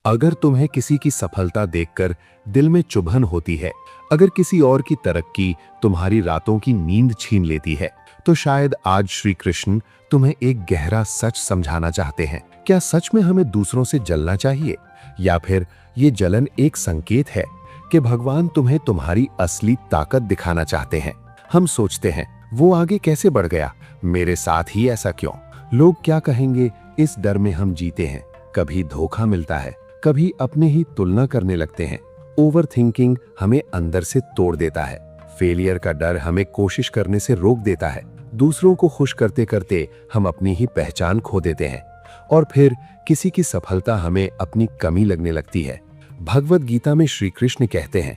अगर तुम्हें किसी की सफलता देखकर दिल में चुभन होती है, अगर किसी और की तरक्की तुम्हारी रातों की नींद छीन लेती है, तो शायद आज श्री कृष्ण तुम्हें एक गहरा सच समझाना चाहते हैं। क्या सच में हमें दूसरों से जलना चाहिए, या फिर ये जलन एक संकेत है कि भगवान तुम्हें तुम्हारी असली ताकत दिखाना चाहते हैं? हम सोचते हैं, वो आगे कैसे बढ़ गया, मेरे साथ ही ऐसा क्यों, लोग क्या कहेंगे, इस डर में हम जीते हैं। कभी धोखा मिलता है, कभी अपने ही तुलना करने लगते हैं। ओवर थिंकिंग हमें अंदर से तोड़ देता है। फेलियर का डर हमें कोशिश करने से रोक देता है। दूसरों को खुश करते करते हम अपनी ही पहचान खो देते हैं, और फिर किसी की सफलता हमें अपनी कमी लगने लगती है। भगवद गीता में श्री कृष्ण कहते हैं,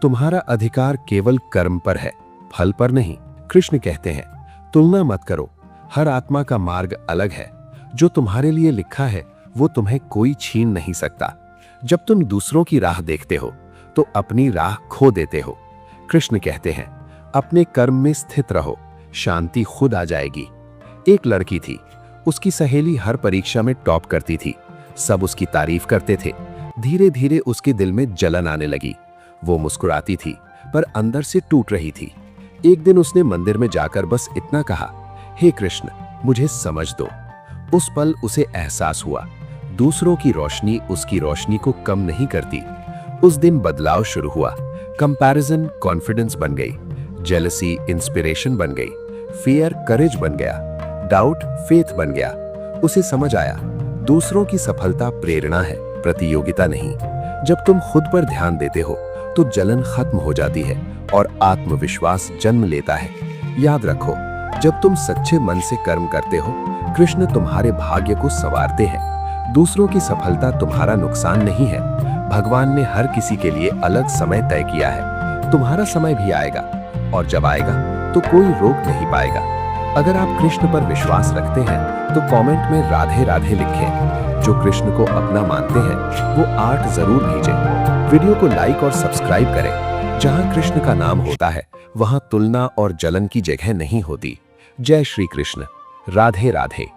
तुम्हारा अधिकार केवल कर्म पर है, फल पर नहीं। कृष्ण कहते हैं, तुलना मत करो, हर आत्मा का मार्ग अलग है। जो तुम्हारे लिए लिखा है वो तुम्हें कोई छीन नहीं सकता। जब तुम दूसरों की राह देखते हो तो अपनी राह खो देते हो। कृष्ण कहते हैं, अपने कर्म में स्थित रहो, शांति खुद आ जाएगी। एक लड़की थी, उसकी सहेली हर परीक्षा में टॉप करती थी, सब उसकी तारीफ करते थे। धीरे धीरे उसके दिल में जलन आने लगी। वो मुस्कुराती थी पर अंदर से टूट रही थी। एक दिन उसने मंदिर में जाकर बस इतना कहा, हे कृष्ण, मुझे समझ दो। उस पल उसे एहसास हुआ, दूसरों की रोशनी उसकी रोशनी को कम नहीं करती। उस दिन बदलाव शुरू हुआ। कंपैरिजन कॉन्फिडेंस बन गई, जेलसी इंस्पिरेशन बन गई, फियर करेज बन गया, डाउट फेथ बन गया। उसे समझ आया, दूसरों की सफलता प्रेरणा है, प्रतियोगिता नहीं। जब तुम खुद पर ध्यान देते हो तो जलन खत्म हो जाती है और आत्मविश्वास जन्म लेता है। याद रखो, जब तुम सच्चे मन से कर्म करते हो, कृष्ण तुम्हारे भाग्य को संवारते हैं। दूसरों की सफलता तुम्हारा नुकसान नहीं है। भगवान ने हर किसी के लिए अलग समय तय किया है। तुम्हारा समय भी आएगा, और जब आएगा तो कोई रोक नहीं पाएगा। अगर आप कृष्ण पर विश्वास रखते हैं तो कमेंट में राधे राधे लिखें। जो कृष्ण को अपना मानते हैं वो 8 जरूर भेजें। वीडियो को लाइक और सब्सक्राइब करें। जहां कृष्ण का नाम होता है वहां तुलना और जलन की जगह नहीं होती। जय श्री कृष्ण। राधे राधे।